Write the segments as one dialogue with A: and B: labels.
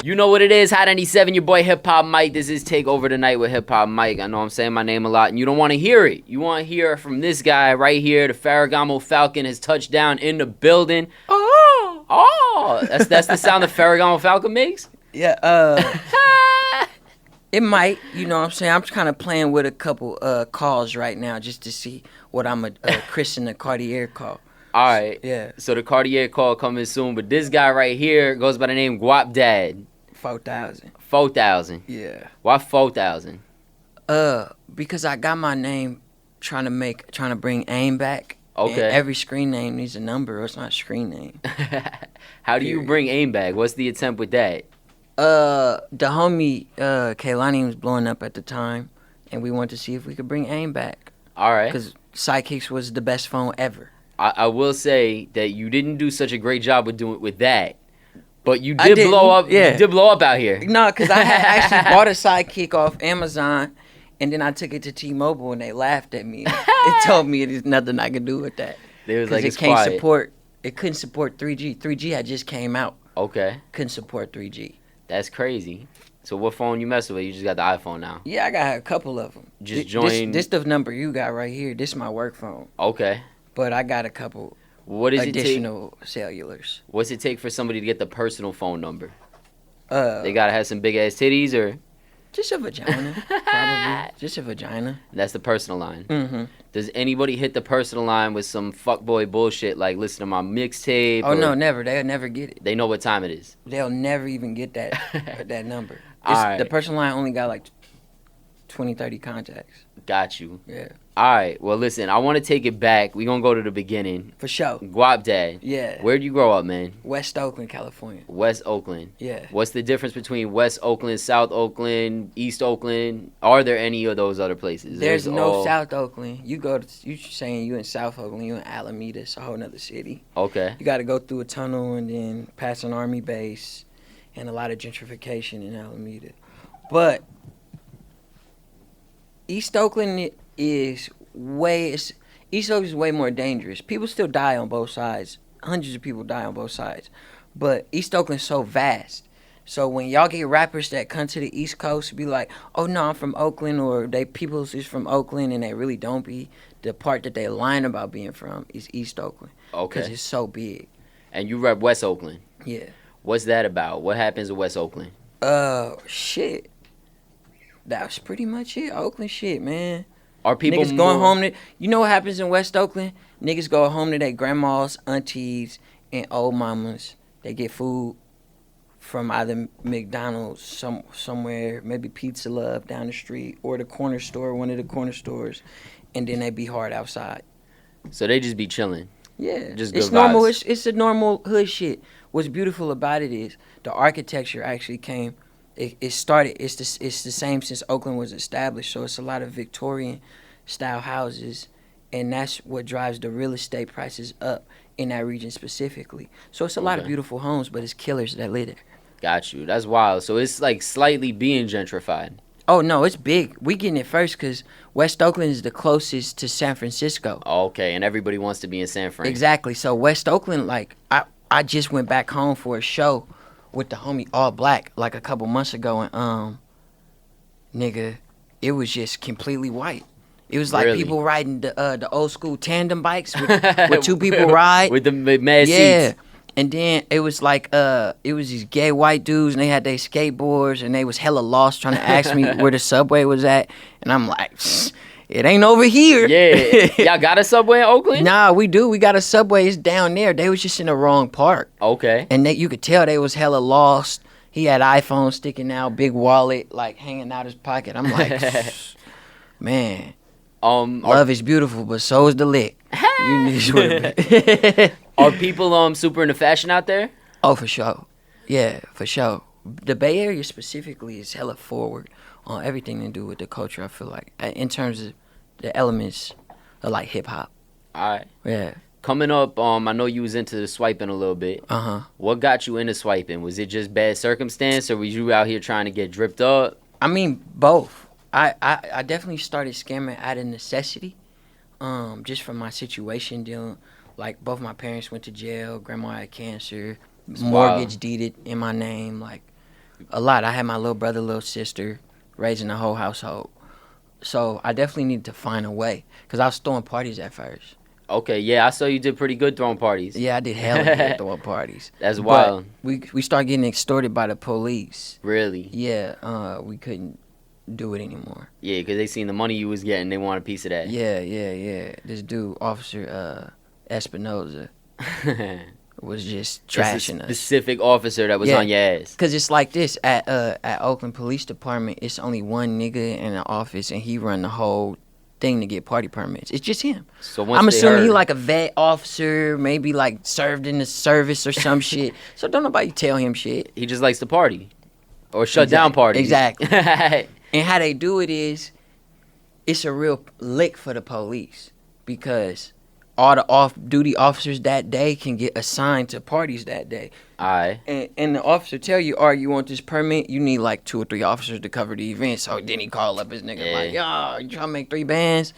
A: You know what it is, Hot 97, your boy Hip Hop Mike. This is Take Over Tonight with Hip Hop Mike. I know I'm saying my name a lot, and you don't want to hear it. You want to hear from this guy right here. The Ferragamo-Falcon has touched down in the building. Oh, that's the sound the Ferragamo-Falcon makes?
B: Yeah, it might, you know what I'm saying? I'm kind of playing with a couple calls right now just to see what I'm a christen the Cartier call.
A: All right.
B: Yeah.
A: So the Cartier call coming soon, but this guy right here goes by the name Guapdad4000. 4000.
B: Yeah.
A: Why 4000?
B: Because I got my name trying to bring AIM back.
A: Okay.
B: And every screen name needs a number, or it's not a screen name.
A: How do you bring AIM back? What's the attempt with that?
B: The homie Kaylani was blowing up at the time, and we wanted to see if we could bring AIM back.
A: All right.
B: Because Sidekicks was the best phone ever.
A: I will say that you didn't do such a great job with that. But you did blow up. Yeah. You did blow up out here.
B: No, because I had actually bought a Sidekick off Amazon, and then I took it to T-Mobile, and they laughed at me. It told me there's nothing I could do with that.
A: They was like,
B: it it couldn't support 3G. 3G had just came out.
A: Okay.
B: Couldn't support 3G.
A: That's crazy. So what phone you messing with? You just got the iPhone now.
B: Yeah, I got a couple of them.
A: Just join.
B: This the number you got right here. This is my work phone.
A: Okay.
B: But I got a couple.
A: What does
B: additional cellulars?
A: What's it take for somebody to get the personal phone number? They gotta have some big ass titties, or
B: just a vagina, probably. Just a vagina.
A: That's the personal line.
B: Mm-hmm.
A: Does anybody hit the personal line with some fuckboy bullshit like listen to my mixtape?
B: Oh no, never. They'll never get it.
A: They know what time it is.
B: They'll never even get that that number.
A: All right.
B: The personal line only got like 20, 30 contacts.
A: Got you.
B: Yeah.
A: All right. Well, listen, I want to take it back. We're going to go to the beginning.
B: For sure.
A: Guapdad.
B: Yeah.
A: Where'd you grow up, man?
B: West Oakland, California.
A: West Oakland.
B: Yeah.
A: What's the difference between West Oakland, South Oakland, East Oakland? Are there any of those other places?
B: There's no South Oakland. You saying you in South Oakland, you in Alameda, it's a whole nother city.
A: Okay.
B: You got to go through a tunnel and then pass an army base and a lot of gentrification in Alameda. But East Oakland is way more dangerous. People still die on both sides. Hundreds of people die on both sides. But East Oakland's so vast. So when y'all get rappers that come to the East Coast be like, oh no, I'm from Oakland, or people is from Oakland, and they really don't be, the part that they lying about being from is East Oakland.
A: Okay.
B: Because it's so big.
A: And you rep West Oakland.
B: Yeah.
A: What's that about? What happens in West Oakland?
B: Shit. That's pretty much it. Oakland shit, man.
A: Are people
B: niggas going home to, you know what happens in West Oakland? Niggas go home to their grandmas, aunties, and old mamas. They get food from either McDonald's somewhere, maybe Pizza Love down the street, or the corner store, one of the corner stores, and then they be hard outside.
A: So they just be chilling.
B: Yeah,
A: just good
B: it's normal.
A: vibes.
B: It's a normal hood shit. What's beautiful about it is the architecture actually came. It started. It's the same since Oakland was established. So it's a lot of Victorian style houses, and that's what drives the real estate prices up in that region specifically. So it's a lot of beautiful homes, but it's killers that live there.
A: Got you. That's wild. So it's like slightly being gentrified.
B: Oh no, it's big. We getting it first because West Oakland is the closest to San Francisco.
A: Okay, and everybody wants to be in San Fran.
B: Exactly. So West Oakland, like I just went back home for a show with the homie All Black like a couple months ago, and nigga, it was just completely white. It was like people riding the old school tandem bikes with two people ride
A: with the mad seats.
B: And then it was like it was these gay white dudes, and they had their skateboards, and they was hella lost trying to ask me where the subway was at, and I'm like, it ain't over here.
A: Yeah, y'all got a subway in Oakland?
B: Nah, we do. We got a subway. It's down there. They was just in the wrong park.
A: Okay.
B: And you could tell they was hella lost. He had iPhone sticking out, big wallet like hanging out his pocket. I'm like, man, love is beautiful, but so is the lick. You need
A: Are people super into fashion out there?
B: Oh, for sure. Yeah, for sure. The Bay Area specifically is hella forward on everything to do with the culture, I feel like, in terms of the elements of like hip hop.
A: All right.
B: Yeah.
A: Coming up, I know you was into the swiping a little bit.
B: Uh-huh.
A: What got you into swiping? Was it just bad circumstance, or was you out here trying to get dripped up?
B: I mean, both. I definitely started scamming out of necessity, just from my situation dealing Like both my parents went to jail. Grandma had cancer.
A: It's
B: Mortgage deeded in my name. Like a lot. I had my little brother, little sister, raising the whole household. So I definitely needed to find a way because I was throwing parties at first.
A: Okay, yeah, I saw you did pretty good throwing parties.
B: Yeah, I did hella good throwing parties.
A: That's wild.
B: But we started getting extorted by the police.
A: Really?
B: Yeah, we couldn't do it anymore.
A: Yeah, because they seen the money you was getting, they want a piece of that.
B: Yeah. This dude, Officer Espinoza, was just
A: It's
B: trashing
A: a
B: us.
A: specific officer that was
B: Yeah.
A: on your ass.
B: Cause it's like this at Oakland Police Department. It's only one nigga in the office, and he run the whole thing to get party permits. It's just him.
A: So once
B: I'm
A: they
B: assuming
A: heard,
B: he like a vet officer, maybe like served in the service or some shit. So don't nobody tell him shit.
A: he just likes to party. Or shut down parties.
B: Exactly. And how they do it is, it's a real lick for the police because all the off-duty officers that day can get assigned to parties that day.
A: Alright.
B: And the officer tell you, all right, you want this permit? You need like 2 or 3 officers to cover the event. So then he call up his nigga like, yo, you trying to make 3 bands?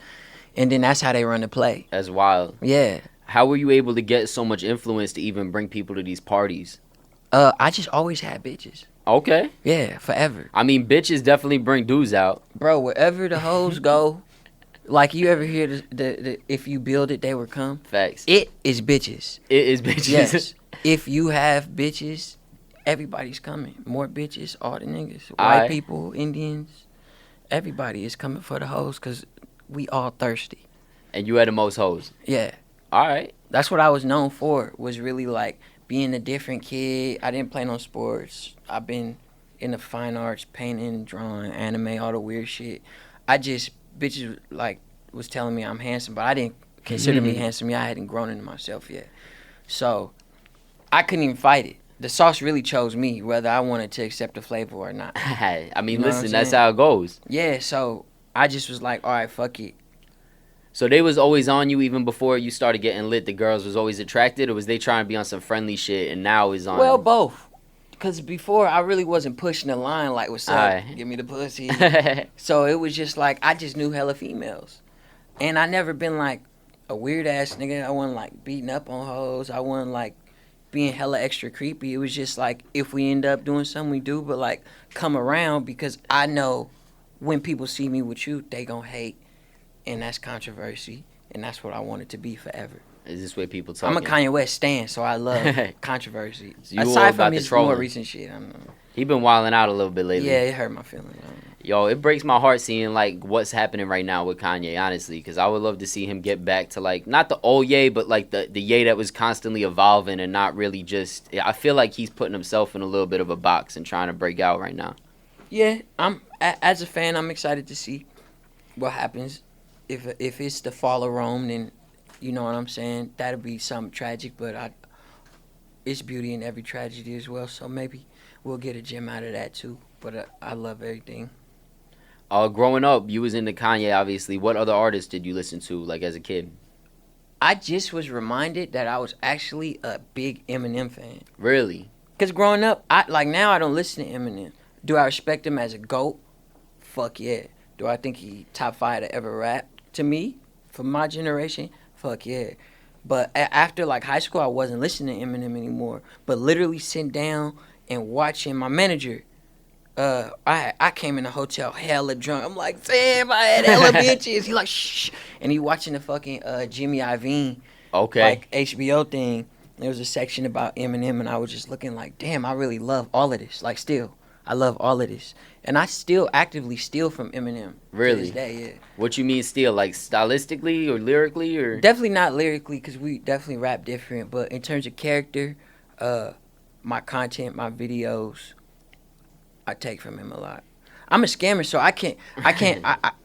B: And then that's how they run the play.
A: That's wild.
B: Yeah.
A: How were you able to get so much influence to even bring people to these parties?
B: I just always had bitches.
A: Okay.
B: Yeah, forever.
A: I mean, bitches definitely bring dudes out.
B: Bro, wherever the hoes go, like you ever hear the if you build it, they will come?
A: Facts.
B: It is bitches.
A: It is bitches.
B: Yes. If you have bitches, everybody's coming. More bitches, all the niggas. White
A: Aight.
B: people, Indians, everybody is coming for the hoes because we all thirsty.
A: And you had the most hoes.
B: Yeah.
A: Alright.
B: That's what I was known for, was really like being a different kid. I didn't play no sports. I've been in the fine arts, painting, drawing, anime, all the weird shit. Bitches like was telling me I'm handsome, but I didn't consider me handsome. I hadn't grown into myself yet. So I couldn't even fight it. The sauce really chose me, whether I wanted to accept the flavor or not.
A: I mean,
B: You know what
A: listen,
B: I'm
A: that's
B: saying?
A: how it goes.
B: Yeah, so I just was like, all right, fuck it.
A: So they was always on you even before you started getting lit. The girls was always attracted, or was they trying to be on some friendly shit and now is on?
B: Well, both. Because before, I really wasn't pushing the line like, what's up?
A: Aight.
B: Give me the pussy. So it was just like, I just knew hella females. And I never been like a weird ass nigga. I wasn't like beating up on hoes. I wasn't like being hella extra creepy. It was just like, if we end up doing something, we do. But like, come around because I know when people see me with you, they gonna hate. And that's controversy. And that's what I want it to be forever.
A: Is this way people talk?
B: I'm a Kanye West stan, so I love controversy.
A: So you all
B: Aside
A: about
B: from
A: the
B: his more
A: trolling.
B: recent shit, I don't know.
A: He been wilding out a little bit lately.
B: Yeah, it hurt my feelings. I don't know.
A: Yo, it breaks my heart seeing like what's happening right now with Kanye, honestly, because I would love to see him get back to like not the old Ye, but like the Ye that was constantly evolving and not really just. I feel like he's putting himself in a little bit of a box and trying to break out right now.
B: Yeah, as a fan, I'm excited to see what happens. If it's the fall of Rome, then you know what I'm saying. That'll be something tragic, but it's beauty in every tragedy as well. So maybe we'll get a gem out of that too. But I love everything.
A: Growing up, you was into Kanye, obviously. What other artists did you listen to, like as a kid?
B: I just was reminded that I was actually a big Eminem fan.
A: Really?
B: Cause growing up, now I don't listen to Eminem. Do I respect him as a GOAT? Fuck yeah. Do I think he top 5 to ever rap? To me, for my generation, fuck yeah. But after like high school, I wasn't listening to Eminem anymore. But literally sitting down and watching my manager. I came in the hotel hella drunk. I'm like, damn, I had hella bitches. He like, shh. And he watching the fucking Jimmy Iovine like HBO thing. There was a section about Eminem, and I was just looking like, damn, I really love all of this. Like, still, I love all of this. And I still actively steal from Eminem.
A: Really?
B: To this day, yeah.
A: What you mean steal? Like stylistically or lyrically or?
B: Definitely not lyrically, because we definitely rap different. But in terms of character, my content, my videos, I take from him a lot. I'm a scammer, so I can't.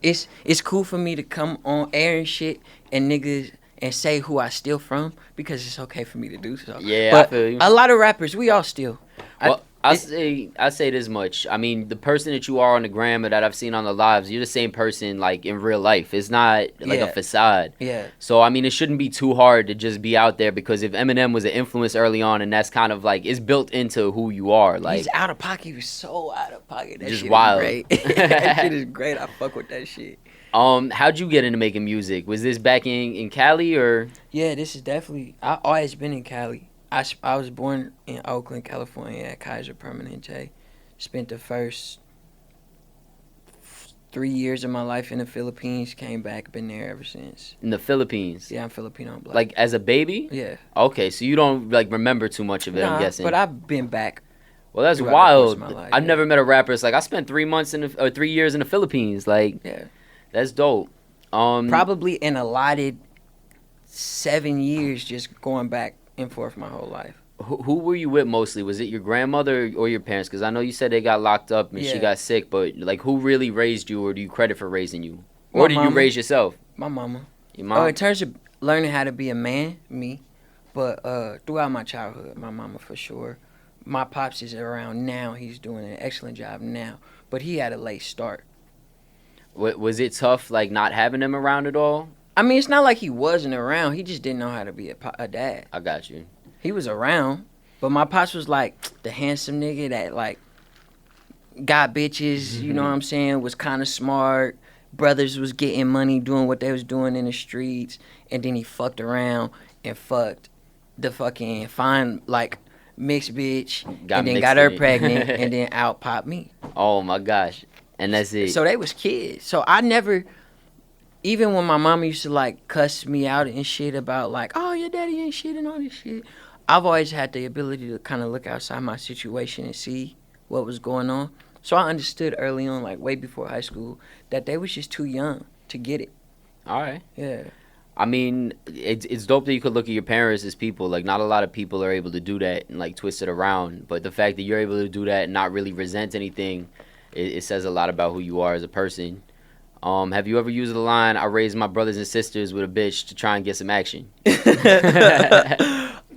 B: It's cool for me to come on air and shit and niggas and say who I steal from because it's okay for me to do so.
A: Yeah,
B: but
A: I feel you.
B: A lot of rappers, we all steal.
A: Well, I say this much. I mean, the person that you are on the gram or that I've seen on the lives, you're the same person like in real life. It's not like a facade.
B: Yeah.
A: So I mean, it shouldn't be too hard to just be out there because if Eminem was an influence early on, and that's kind of like it's built into who you are. Like
B: he's out of pocket. He was so out of pocket. That
A: just
B: shit
A: wild.
B: is great. That shit is great. I fuck with that shit.
A: How'd you get into making music? Was this back in Cali or?
B: Yeah, this is definitely. I always been in Cali. I was born in Oakland, California, at Kaiser Permanente. Spent the first 3 years of my life in the Philippines. Came back, been there ever since.
A: In the Philippines?
B: Yeah, I'm Filipino. I'm black.
A: Like as a baby?
B: Yeah.
A: Okay, so you don't like remember too much of it, I'm guessing.
B: But I've been back.
A: Well, that's
B: throughout the course of
A: wild.
B: my life,
A: I've
B: yeah.
A: never met a rapper. It's like I spent 3 years in the Philippines. Like,
B: Yeah.
A: that's dope.
B: Probably an allotted 7 years just going back and forth my whole life.
A: Who were you with mostly? Was it your grandmother or your parents? Because I know you said they got locked up and she
B: Yeah.
A: got sick, but like, who really raised you, or do you credit for raising you,
B: My
A: or did you
B: mama.
A: raise yourself?
B: My mama.
A: Your
B: Oh,
A: mom.
B: in terms of learning how to be a man, me. But throughout my childhood, my mama for sure. My pops is around now. He's doing an excellent job now. But he had a late start.
A: Was it tough, like not having them around at all?
B: I mean, it's not like he wasn't around. He just didn't know how to be a dad.
A: I got you.
B: He was around. But my pops was like the handsome nigga that like got bitches, you know what I'm saying, was kind of smart. Brothers was getting money, doing what they was doing in the streets. And then he fucked around and fucked the fucking fine, like, mixed bitch. And then got her pregnant and then out popped me.
A: Oh my gosh. And that's it.
B: So they was kids. So I never, even when my mama used to like cuss me out and shit about like, oh, your daddy ain't shit and all this shit, I've always had the ability to kind of look outside my situation and see what was going on. So I understood early on, like way before high school, that they was just too young to get it.
A: All right.
B: Yeah.
A: I mean, it's dope that you could look at your parents as people. Like, not a lot of people are able to do that and like twist it around. But the fact that you're able to do that and not really resent anything, it says a lot about who you are as a person. Have you ever used the line, I raised my brothers and sisters with a bitch to try and get some action?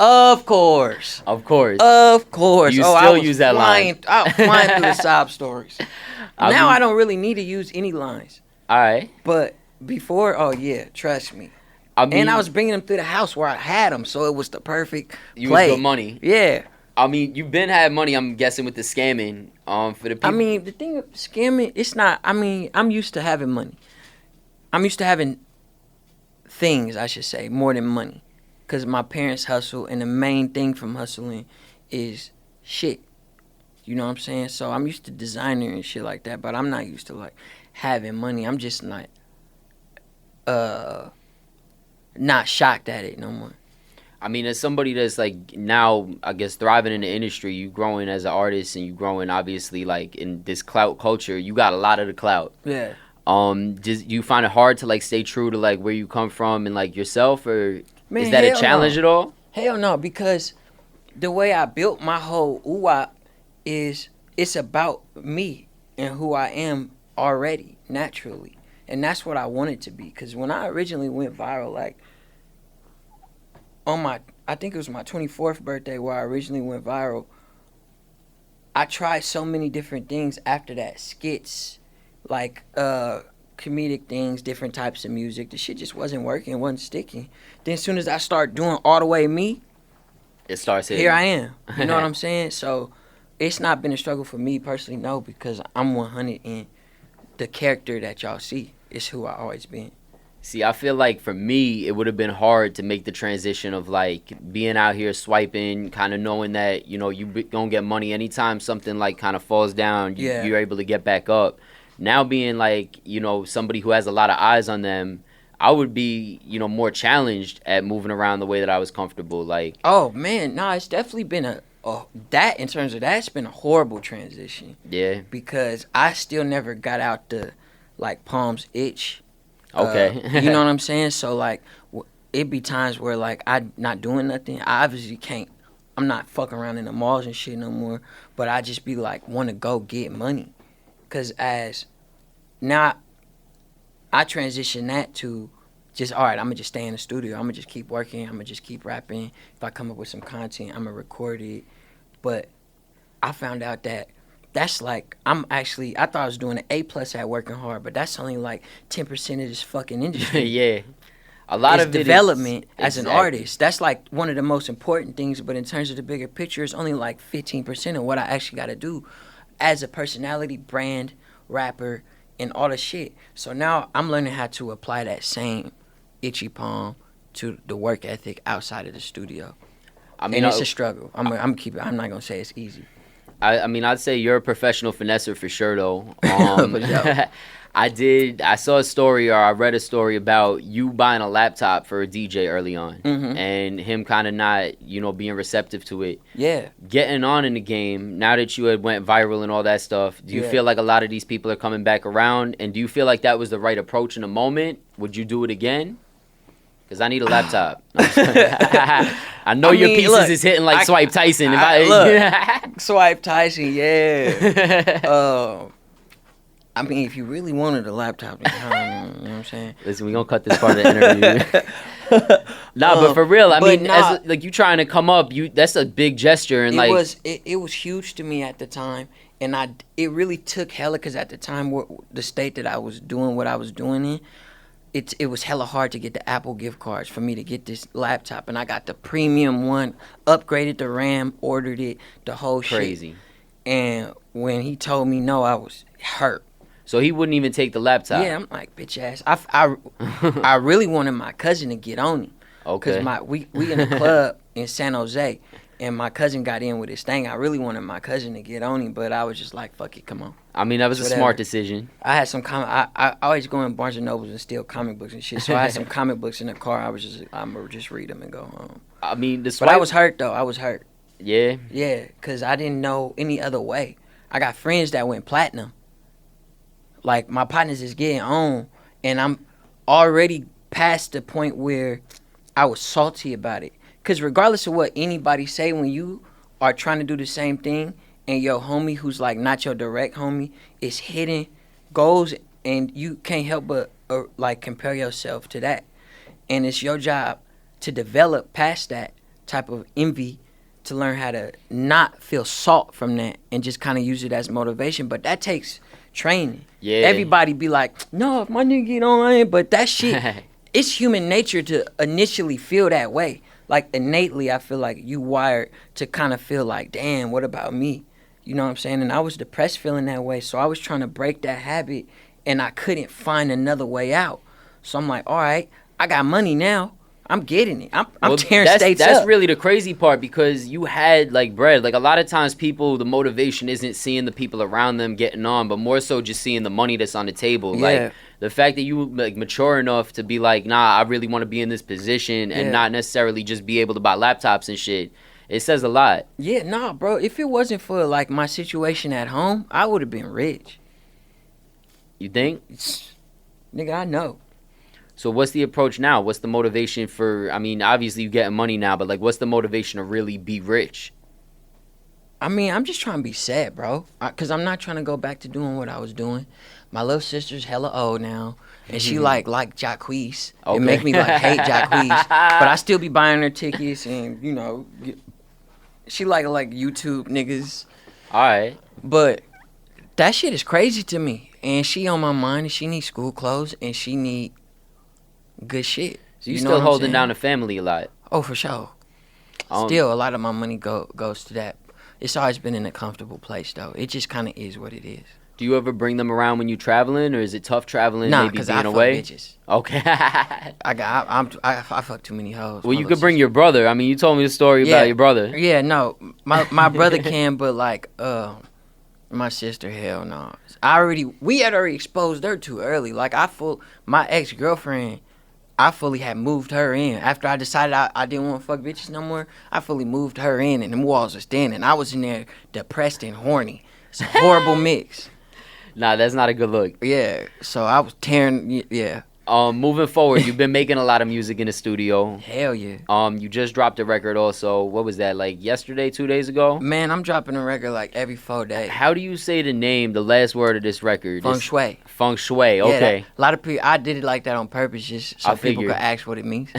B: Of course.
A: Of course.
B: Of course.
A: You
B: I
A: still
B: was
A: use that line.
B: I was flying through the sob stories. Now I don't really need to use any lines.
A: All right.
B: But before, oh yeah, trust me.
A: I mean,
B: And I was bringing them through the house where I had them, so it was the perfect
A: you
B: play.
A: was good money.
B: Yeah.
A: I mean, you've been had money, I'm guessing, with the scamming. For the people.
B: I mean, the thing of scamming, it's not, I mean, I'm used to having money. I'm used to having things, I should say, more than money. Because my parents hustle, and the main thing from hustling is shit. You know what I'm saying? So I'm used to designer and shit like that, but I'm not used to, like, having money. I'm just not shocked at it no more.
A: I mean, as somebody that's like now, I guess, thriving in the industry, you growing as an artist and you growing obviously like in this clout culture, you got a lot of the clout.
B: Yeah.
A: Just you find it hard to like stay true to like where you come from and like yourself, or
B: Man,
A: is that a
B: hell
A: challenge
B: no.
A: at all?
B: Hell no, because the way I built my whole UWAP is it's about me and who I am already, naturally. And that's what I want it to be. Because when I originally went viral, like, I think it was my 24th birthday where I originally went viral, I tried so many different things after that. Skits, like, comedic things, different types of music. The shit just wasn't working, wasn't sticking. Then as soon as I start doing all the way me,
A: It starts hitting.
B: here I am. You know what I'm saying? So it's not been a struggle for me personally, no, because I'm 100 and the character that y'all see is who I always been.
A: See, I feel like for me, it would have been hard to make the transition of like being out here swiping, kind of knowing that, you know, you gonna get money anytime something like kind of falls down,
B: Yeah.
A: you're able to get back up. Now being like, you know, somebody who has a lot of eyes on them, I would be, you know, more challenged at moving around the way that I was comfortable. Like,
B: Oh man, nah, it's definitely been that in terms of that's been a horrible transition
A: yeah,
B: because I still never got out the like palms itch.
A: okay.
B: You know what I'm saying? So like it be times where like I not doing nothing. I obviously can't. I'm not fucking around in the malls and shit no more. But I just be like want to go get money, cause as now I transition that to just all right. I'm gonna just stay in the studio. I'm gonna just keep working. I'm gonna just keep rapping. If I come up with some content, I'm gonna record it. But I found out that that's like I thought I was doing an A+ at working hard, but that's only like 10% of this fucking industry.
A: Yeah. A lot
B: It's
A: of it is
B: development as an
A: exactly.
B: artist. That's like one of the most important things, but in terms of the bigger picture, it's only like 15% of what I actually got to do as a personality, brand, rapper, and all the shit. So now I'm learning how to apply that same itchy palm to the work ethic outside of the studio.
A: I mean,
B: And it's a struggle. I'm not gonna say it's easy.
A: I mean, I'd say you're a professional finesser for sure, though.
B: For sure.
A: I saw a story, or I read a story about you buying a laptop for a DJ early on, and him kind of not, being receptive to it.
B: Yeah.
A: Getting on in the game, now that you had went viral and all that stuff, do you feel like a lot of these people are coming back around? And do you feel like that was the right approach in the moment? Would you do it again? Because I need a laptop. I know your pieces is hitting like Swipe Tyson.
B: Swipe Tyson, yeah. I mean, if you really wanted a laptop, you know what I'm saying?
A: Listen, we gonna cut this part of the interview. But for real, I mean, as, like, you trying to come up, that's a big gesture, and
B: it was huge to me at the time, and it really took hella, because at the time, the state that I was doing what I was doing in, it was hella hard to get the Apple gift cards for me to get this laptop, and I got the premium one, upgraded the RAM, ordered it, the whole shit.
A: Crazy.
B: And when he told me no, I was hurt.
A: So he wouldn't even take the laptop.
B: Yeah, I'm like, bitch ass. I really wanted my cousin to get on it.
A: Okay.
B: Because we in a club in San Jose, and my cousin got in with his thing. I really wanted my cousin to get on him, but I was just like, fuck it, come on.
A: I mean, that was a smart decision.
B: I had some I always go in Barnes and Nobles and steal comic books and shit. So I had some comic books in the car. I'm gonna just read them and go home.
A: I mean,
B: but I was hurt though. I was hurt.
A: Yeah.
B: Yeah, because I didn't know any other way. I got friends that went platinum. Like, my partners is getting on, and I'm already past the point where I was salty about it. Because regardless of what anybody say, when you are trying to do the same thing, and your homie who's, like, not your direct homie is hitting goals, and you can't help but, like, compare yourself to that. And it's your job to develop past that type of envy, to learn how to not feel salt from that and just kind of use it as motivation. But that takes training.
A: Yeah.
B: Everybody be like, no, if my nigga get on, I ain't. But that shit, it's human nature to initially feel that way. Like, innately, I feel like you wired to kind of feel like, damn, what about me? You know what I'm saying? And I was depressed feeling that way. So I was trying to break that habit, and I couldn't find another way out. So I'm like, all right, I got money now. I'm getting it. I'm tearing states up.
A: That's really the crazy part, because you had, like, bread. Like, a lot of times people, the motivation isn't seeing the people around them getting on, but more so just seeing the money that's on the table.
B: Yeah.
A: Like, the fact that you, like, mature enough to be like, nah, I really want to be in this position and not necessarily just be able to buy laptops and shit, it says a lot.
B: Yeah, nah, bro. If it wasn't for, like, my situation at home, I would have been rich.
A: You think?
B: Nigga, I know.
A: So what's the approach now? What's the motivation for, I mean, obviously you getting money now, but, like, what's the motivation to really be rich?
B: I mean, I'm just trying to be sad, bro. Because I'm not trying to go back to doing what I was doing. My little sister's hella old now, and she like Jacquees. Okay. It make me, like, hate Jacquees. But I still be buying her tickets, and, you know, she like YouTube niggas.
A: All right.
B: But that shit is crazy to me. And she on my mind, and she need school clothes, and she need good shit.
A: So you still holding down the family a lot?
B: Oh, for sure. Still, a lot of my money goes to that. It's always been in a comfortable place, though. It just kind of is what it is.
A: Do you ever bring them around when you traveling, or is it tough traveling?
B: Nah,
A: maybe
B: because
A: being
B: I fuck
A: away?
B: bitches.
A: Okay.
B: I fuck too many hoes.
A: Well, you could bring your brother. I mean, you told me the story about your brother.
B: Yeah, no, my brother can, but, like, my sister, hell no. We had already exposed her too early. Like, my ex-girlfriend, I fully had moved her in. After I decided I didn't want to fuck bitches no more, I fully moved her in, and them walls were standing. I was in there depressed and horny. It's a horrible mix.
A: Nah, that's not a good look.
B: Yeah, so I was tearing, yeah.
A: Moving forward, you've been making a lot of music in the studio.
B: Hell yeah.
A: You just dropped a record also. What was that, like yesterday, 2 days ago?
B: Man, I'm dropping a record like every 4 days.
A: How do you say the last word of this record?
B: Feng Shui.
A: Feng Shui, okay.
B: Yeah, a lot of people, I did it like that on purpose just so people could ask what it means.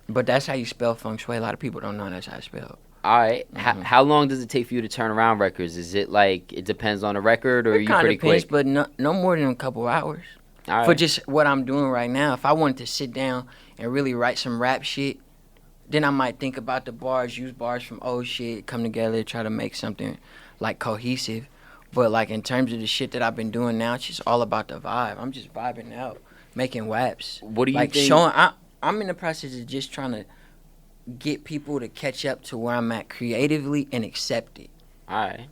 B: But that's how you spell Feng Shui. A lot of people don't know that's how it's spelled.
A: All right. Mm-hmm. How long does it take for you to turn around records? Is it like, it depends on the record, or are you pretty quick?
B: But no more than a couple hours.
A: All right.
B: For just what I'm doing right now. If I wanted to sit down and really write some rap shit, then I might think about the bars, use bars from old shit, come together, try to make something, like, cohesive. But like in terms of the shit that I've been doing now, it's just all about the vibe. I'm just vibing out, making waps.
A: What do you
B: like
A: think?
B: I'm in the process of just trying to get people to catch up to where I'm at creatively and accept it.
A: All right.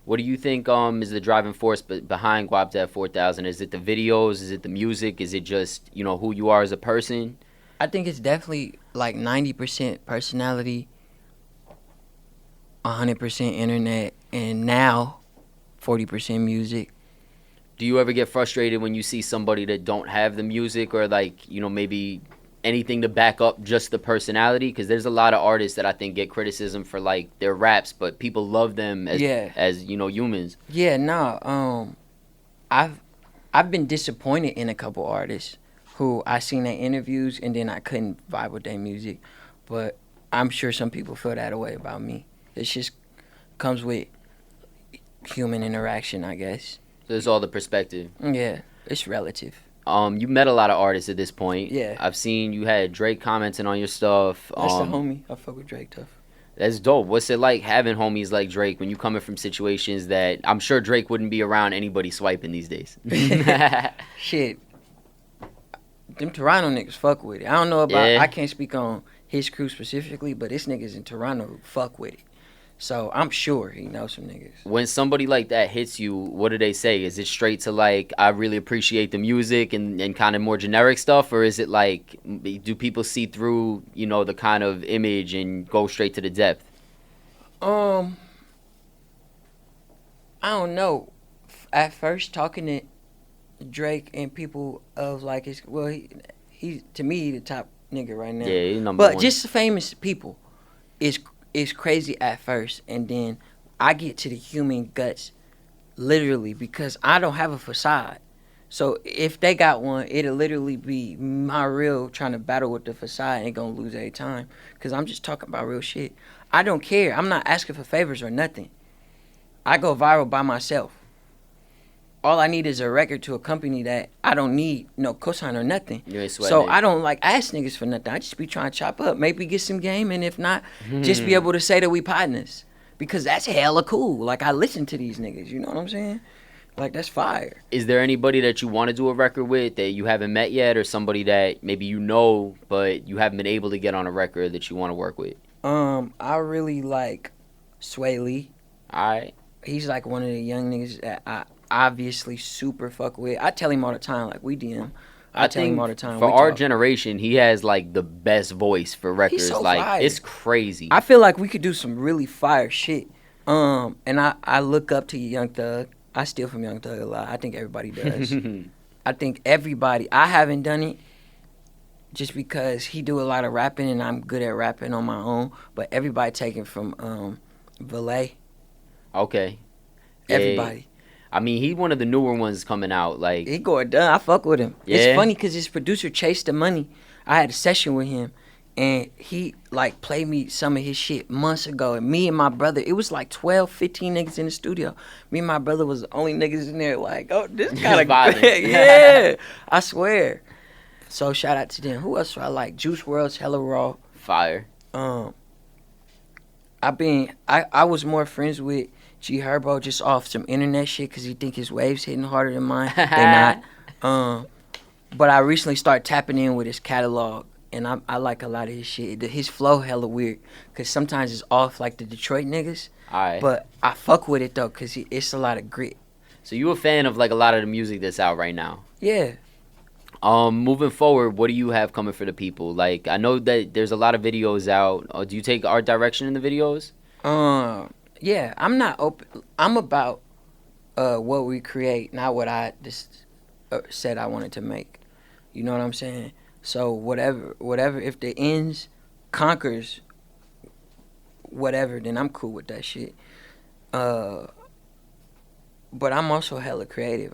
A: What do you think is the driving force behind Guapdad4000? Is it the videos? Is it the music? Is it just, you know, who you are as a person?
B: I think it's definitely like 90% personality, 100% internet, and now 40% music.
A: Do you ever get frustrated when you see somebody that don't have the music or like, you know, maybe anything to back up just the personality? Because there's a lot of artists that I think get criticism for like their raps, but people love them as you know, humans.
B: Yeah, nah. I've been disappointed in a couple artists who I seen their interviews and then I couldn't vibe with their music. But I'm sure some people feel that way about me. It just comes with human interaction, I guess.
A: So it's all the perspective.
B: Yeah, it's relative.
A: You met a lot of artists at this point.
B: Yeah.
A: I've seen you had Drake commenting on your stuff.
B: That's the homie. I fuck with Drake tough.
A: That's dope. What's it like having homies like Drake when you coming from situations that I'm sure Drake wouldn't be around anybody swiping these days?
B: Shit. Them Toronto niggas fuck with it. I don't know about,
A: Yeah.
B: I can't speak on his crew specifically, but this niggas in Toronto who fuck with it. So I'm sure he knows some niggas.
A: When somebody like that hits you, what do they say? Is it straight to like, I really appreciate the music and kind of more generic stuff? Or is it like, do people see through, you know, the kind of image and go straight to the depth?
B: I don't know. At first, talking to Drake and people of like his, well, he to me he the top nigga right now.
A: Yeah, he's number
B: but
A: one.
B: just famous people is crazy at first, and then I get to the human guts literally because I don't have a facade. So if they got one, it'll literally be my real trying to battle with the facade and gonna lose every time because I'm just talking about real shit. I don't care. I'm not asking for favors or nothing. I go viral by myself. All I need is a record to accompany that. I don't need no cosign or nothing.
A: You ain't sweating
B: So
A: it.
B: I don't like ask niggas for nothing. I just be trying to chop up, maybe get some game, and if not, just be able to say that we partners. Because that's hella cool. Like, I listen to these niggas, you know what I'm saying? Like, that's fire.
A: Is there anybody that you want to do a record with that you haven't met yet, or somebody that maybe you know but you haven't been able to get on a record that you want to work with?
B: I really like Sway Lee.
A: All right.
B: He's like one of the young niggas that I obviously super fuck with. I tell him all the time, like, we DM. I tell him all the time.
A: For
B: we
A: our
B: talk.
A: generation, he has like the best voice for records.
B: so
A: like
B: fire.
A: it's crazy.
B: I feel like we could do some really fire shit. And I look up to Young Thug. I steal from Young Thug a lot. I think everybody does. I think everybody. I haven't done it just because he do a lot of rapping and I'm good at rapping on my own. But everybody taking from Valet.
A: Okay.
B: Everybody.
A: I mean, he one of the newer ones coming out. Like
B: He going done. I fuck with him.
A: Yeah?
B: It's funny because his producer chased the money. I had a session with him, and he like played me some of his shit months ago. And me and my brother, it was like 12, 15 niggas in the studio. Me and my brother was the only niggas in there. Like, oh, this kind of
A: vibing.
B: yeah, I swear. So shout out to them. Who else do I like? Juice WRLD's hella raw.
A: fire.
B: I was more friends with G Herbo just off some internet shit because he think his waves hitting harder than mine. They not. But I recently started tapping in with his catalog, and I like a lot of his shit. His flow hella weird because sometimes it's off like the Detroit niggas.
A: All right.
B: But I fuck with it though because it's a lot of grit.
A: So you a fan of like a lot of the music that's out right now?
B: Yeah.
A: Moving forward, what do you have coming for the people? Like, I know that there's a lot of videos out. Do you take art direction in the videos?
B: Yeah. I'm not open. I'm about what we create, not what I just said I wanted to make. You know what I'm saying? So whatever. If the ends conquers whatever, then I'm cool with that shit. But I'm also hella creative.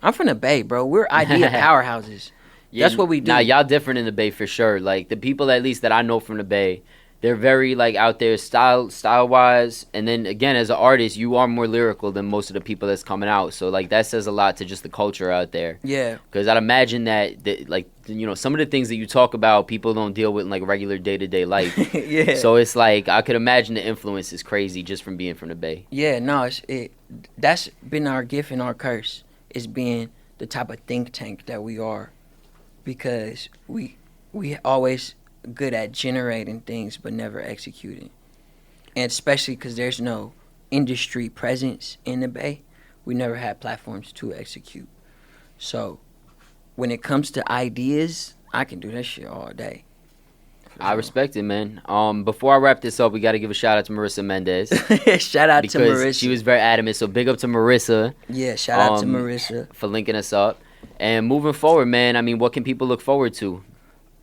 B: I'm from the Bay, bro. We're idea powerhouses.
A: Yeah,
B: That's what we do.
A: Nah, y'all different in the Bay for sure. Like, the people at least that I know from the Bay, they're very like out there style wise, and then again as an artist you are more lyrical than most of the people that's coming out, so like that says a lot to just the culture out there.
B: Yeah,
A: because I'd imagine that like some of the things that you talk about people don't deal with in like regular day-to-day life.
B: yeah.
A: So it's like I could imagine the influence is crazy just from being from the Bay.
B: Yeah, no, that's been our gift and our curse, is being the type of think tank that we are, because we always good at generating things but never executing, and especially because there's no industry presence in the Bay, we never had platforms to execute. So when it comes to ideas, I can do that shit all day.
A: I respect it, man. Before I wrap this up, we got to give a shout out to Marissa Mendez.
B: Shout out to Marissa.
A: Because she was very adamant. So big up to Marissa.
B: Yeah, shout out to Marissa
A: for linking us up. And moving forward, man, I mean, what can people look forward to?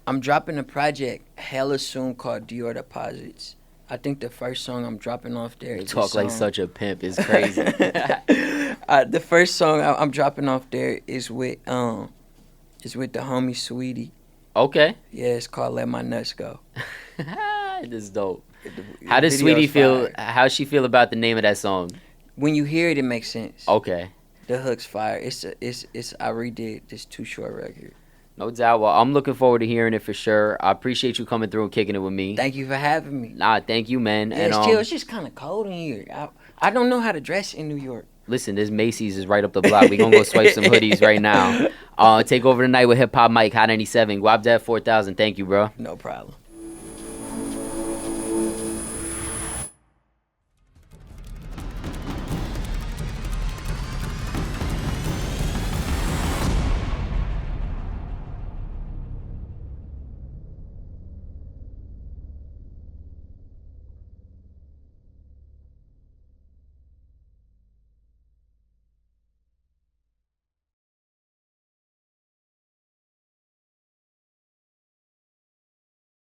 B: I'm dropping a project hella soon called Dior Deposits. I think the first song I'm dropping off there is
A: Talk like such a pimp. It's crazy.
B: The first song I'm dropping off there is with the homie Sweetie.
A: Okay.
B: Yeah, it's called Let My Nuts Go.
A: This is dope. How does Sweetie feel? How's she feel about the name of that song?
B: When you hear it, it makes sense.
A: Okay.
B: The hook's fire. It's I redid this Too Short record.
A: No doubt. Well, I'm looking forward to hearing it for sure. I appreciate you coming through and kicking it with me.
B: Thank you for having me.
A: Nah, thank you, man.
B: Yeah, it's chill. It's just kind of cold in here. I don't know how to dress in New York.
A: Listen, this Macy's is right up the block. We gonna go swipe some hoodies right now. Take over the night with Hip Hop Mike, Hot 97. Guapdad4000. Thank you, bro.
B: No problem.